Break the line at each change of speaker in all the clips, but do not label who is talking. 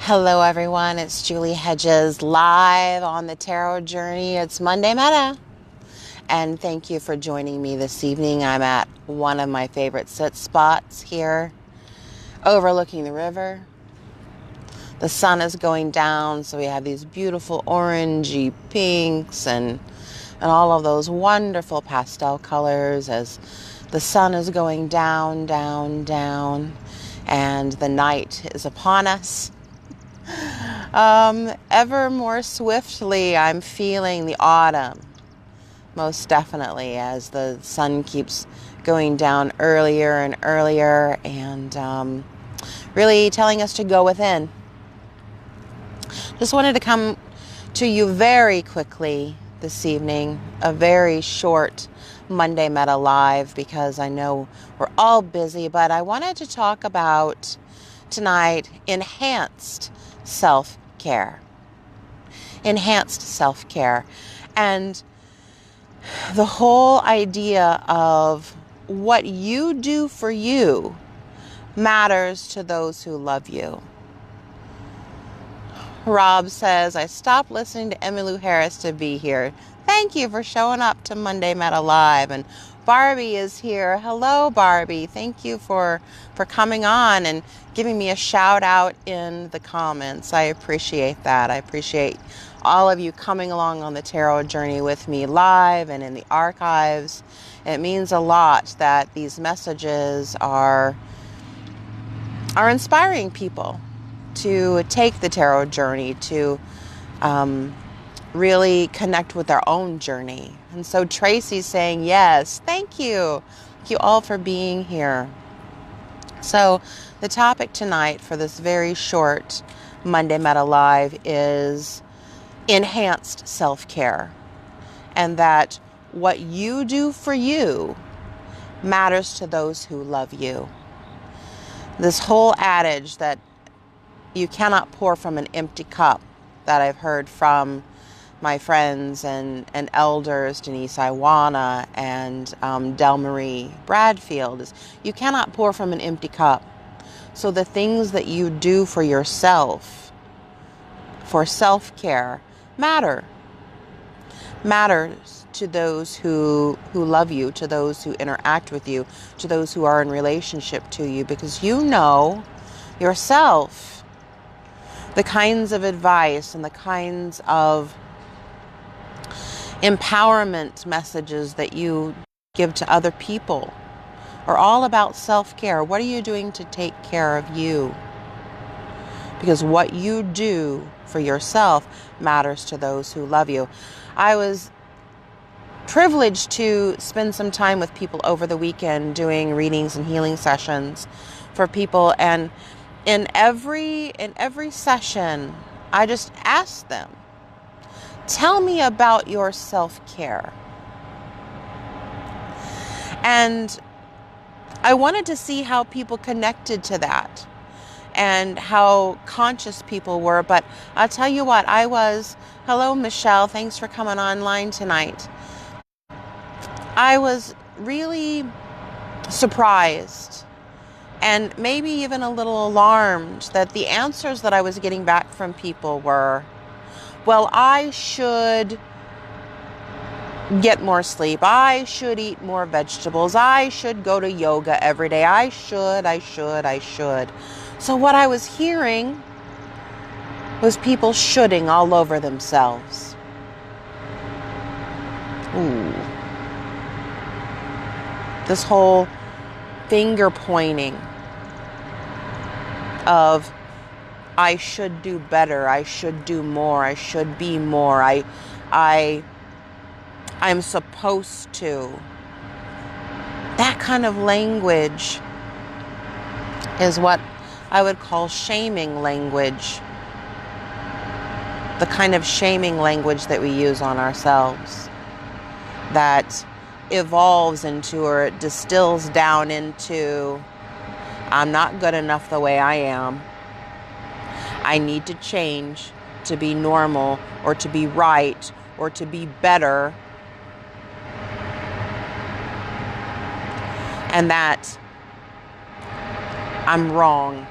Hello everyone, it's Julie Hedges live on the Tarot Journey. It's Monday Metta. And thank you for joining me this evening. I'm at one of my favorite sit spots here, overlooking the river. The sun is going down, so we have these beautiful orangey pinks and all of those wonderful pastel colors as the sun is going down, down, down, and the night is upon us. Ever more swiftly, I'm feeling the autumn, most definitely, as the sun keeps going down earlier and earlier and really telling us to go within. Just wanted to come to you very quickly this evening, a very short Monday Metta Live, because I know we're all busy, but I wanted to talk about tonight enhanced self-care. Enhanced self-care. And the whole idea of what you do for you matters to those who love you. Rob says, I stopped listening to Emmylou Harris to be here. Thank you for showing up to Monday Metta Live. And Barbie is here. Hello, Barbie. Thank you for coming on and giving me a shout out in the comments. I appreciate that. I appreciate all of you coming along on the tarot journey with me live and in the archives. It means a lot that these messages are inspiring people to take the tarot journey, to really connect with their own journey. And so Tracy's saying yes. Thank you. Thank you all for being here. So the topic tonight for this very short Monday Metta Live is enhanced self-care, and that what you do for you matters to those who love you. This whole adage that you cannot pour from an empty cup that I've heard from my friends and elders, Denise Iwana and Del Marie Bradfield, is you cannot pour from an empty cup. So the things that you do for yourself, for self-care, matters to those who love you, to those who interact with you, to those who are in relationship to you, because you know yourself the kinds of advice and the kinds of empowerment messages that you give to other people are all about self-care. What are you doing to take care of you? Because what you do for yourself matters to those who love you. I was privileged to spend some time with people over the weekend doing readings and healing sessions for people, and in every session I just asked them, tell me about your self-care. And I wanted to see how people connected to that and how conscious people were. But I'll tell you what, hello Michelle, thanks for coming online tonight. I was really surprised and maybe even a little alarmed that the answers that I was getting back from people were, well, I should get more sleep. I should eat more vegetables. I should go to yoga every day. I should. So what I was hearing was people shoulding all over themselves. Ooh. This whole finger pointing of I should do better, I should do more, I should be more, I'm supposed to. That kind of language is what I would call shaming language. The kind of shaming language that we use on ourselves, that evolves into, or it distills down into, I'm not good enough the way I am. I need to change to be normal, or to be right, or to be better. And that I'm wrong.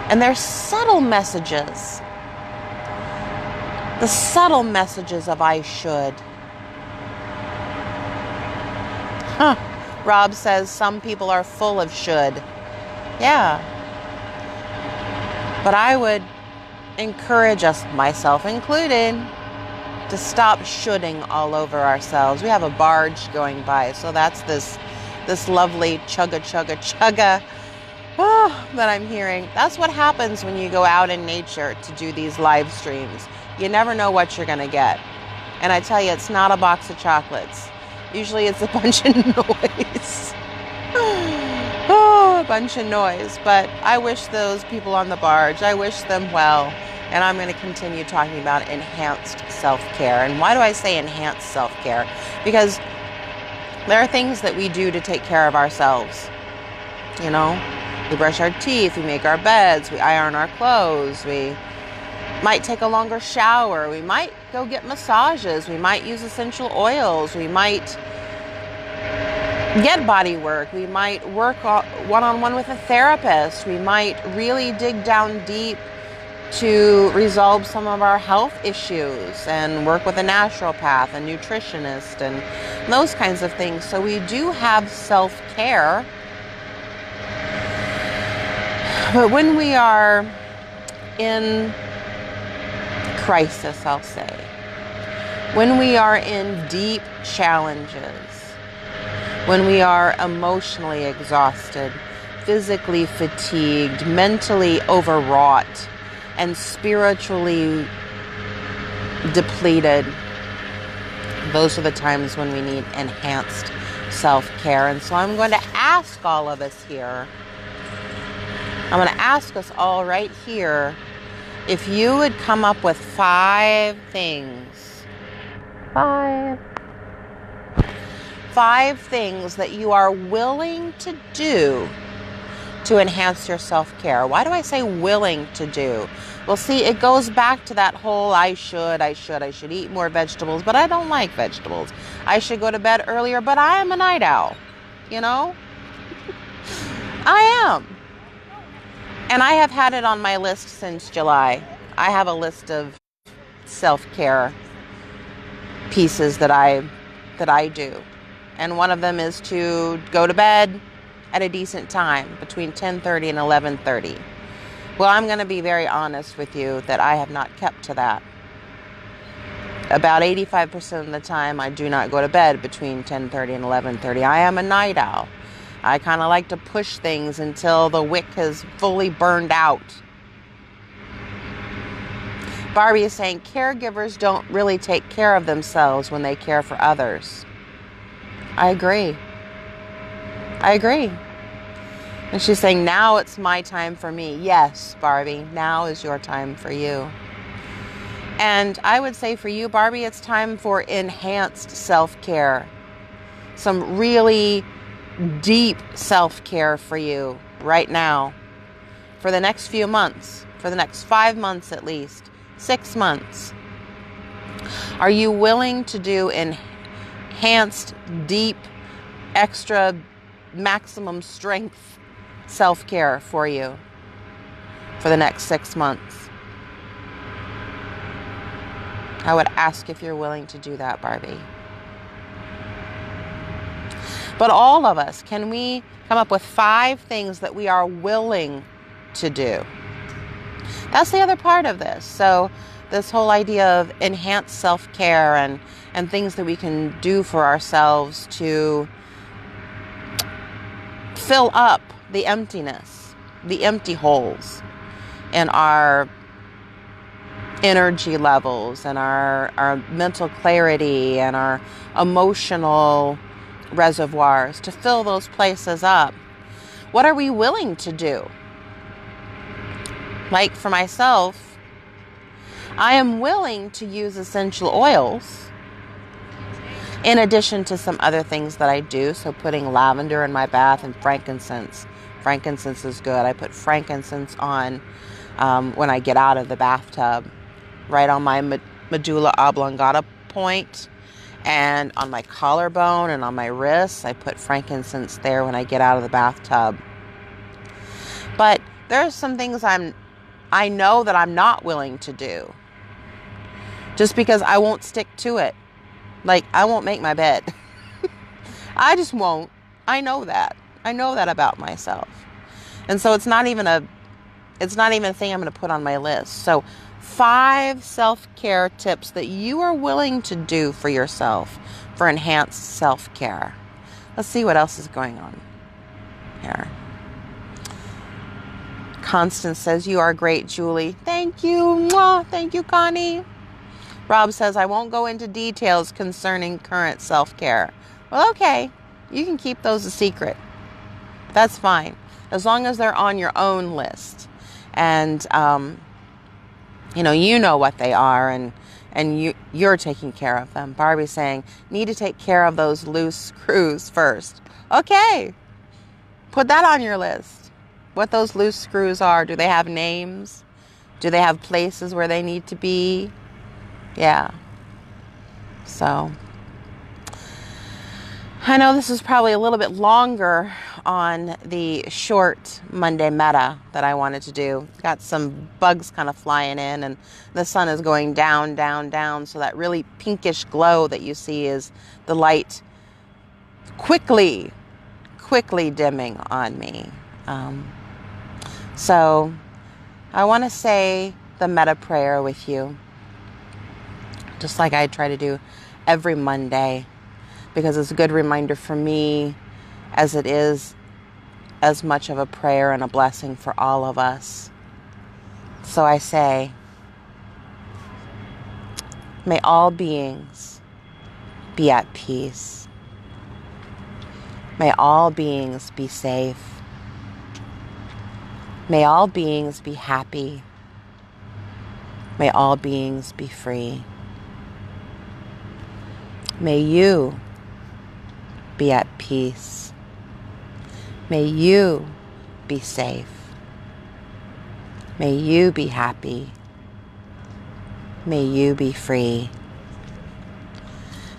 And there's subtle messages. The subtle messages of I should. Rob says some people are full of should. Yeah. But I would encourage us, myself included, to stop shoulding all over ourselves. We have a barge going by, so that's this lovely chugga chugga chugga that I'm hearing. That's what happens when you go out in nature to do these live streams. You never know what you're going to get. And I tell you, it's not a box of chocolates. Usually it's a bunch of noise. A bunch of noise. But I wish those people on the barge, I wish them well. And I'm going to continue talking about enhanced self-care. And why do I say enhanced self-care? Because there are things that we do to take care of ourselves. You know, we brush our teeth, we make our beds, we iron our clothes, we might take a longer shower, we might go get massages, we might use essential oils, we might get body work, we might work one-on-one with a therapist, we might really dig down deep to resolve some of our health issues and work with a naturopath, a nutritionist, and those kinds of things. So we do have self-care. But when we are in crisis, I'll say, when we are in deep challenges, when we are emotionally exhausted, physically fatigued, mentally overwrought, and spiritually depleted, those are the times when we need enhanced self-care. And so I'm going to ask all of us here, I'm going to ask us all right here, if you would come up with 5 things, 5 things that you are willing to do to enhance your self-care. Why do I say willing to do? Well, see, it goes back to that whole I should eat more vegetables, but I don't like vegetables. I should go to bed earlier, but I am a night owl. You know? I am. And I have had it on my list since July. I have a list of self-care pieces that I do. And one of them is to go to bed at a decent time, between 10:30 and 11:30. Well, I'm going to be very honest with you that I have not kept to that. About 85% of the time, I do not go to bed between 10:30 and 11:30. I am a night owl. I kind of like to push things until the wick has fully burned out. Barbie is saying caregivers don't really take care of themselves when they care for others. I agree. And she's saying, now it's my time for me. Yes, Barbie, now is your time for you. And I would say for you, Barbie, it's time for enhanced self-care. Some really deep self-care for you right now. For the next few months. For the next 5 months at least. 6 months. Are you willing to do enhanced, deep, extra, maximum strength self-care for you for the next 6 months? I would ask if you're willing to do that, Barbie. But all of us, can we come up with 5 things that we are willing to do? That's the other part of this. So this whole idea of enhanced self-care and things that we can do for ourselves to fill up the emptiness, the empty holes in our energy levels and our mental clarity and our emotional reservoirs, to fill those places up. What are we willing to do? Like for myself, I am willing to use essential oils in addition to some other things that I do. So putting lavender in my bath and frankincense. Frankincense is good. I put frankincense on when I get out of the bathtub, right on my medulla oblongata point and on my collarbone and on my wrists. I put frankincense there when I get out of the bathtub. But there are some things I'm I know that I'm not willing to do. Just because I won't stick to it. Like, I won't make my bed. I just won't. I know that. I know that about myself. And so it's not even a thing I'm going to put on my list. So 5 self-care tips that you are willing to do for yourself for enhanced self-care. Let's see what else is going on here. Constance says, you are great, Julie. Thank you. Mwah. Thank you, Connie. Rob says, I won't go into details concerning current self-care. Well, okay. You can keep those a secret. That's fine. As long as they're on your own list. And, you know what they are, and you're taking care of them. Barbie's saying, need to take care of those loose screws first. Okay. Put that on your list. What those loose screws are. Do they have names? Do they have places where they need to be? Yeah. So, I know this is probably a little bit longer on the short Monday meta that I wanted to do. Got some bugs kind of flying in, and the sun is going down, down, down. So that really pinkish glow that you see is the light quickly dimming on me. So I want to say the meta prayer with you, just like I try to do every Monday, because it's a good reminder for me, as it is as much of a prayer and a blessing for all of us. So I say, may all beings be at peace. May all beings be safe. May all beings be happy. May all beings be free. May you be at peace. May you be safe. May you be happy. May you be free.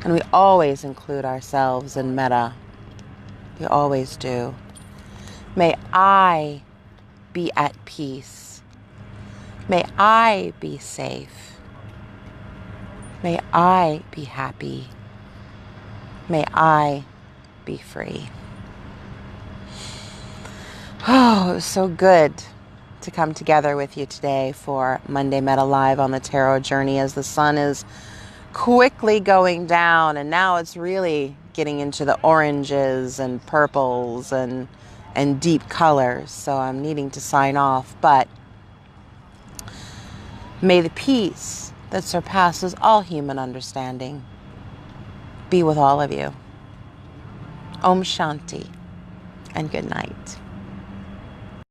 And we always include ourselves in metta. We always do. May I be at peace. May I be safe. May I be happy. May I be free. Oh, it was so good to come together with you today for Monday Metta Live on the Tarot Journey, as the sun is quickly going down, and now it's really getting into the oranges and purples and deep colors. So I'm needing to sign off, but may the peace that surpasses all human understanding be with all of you. Om Shanti, and good night.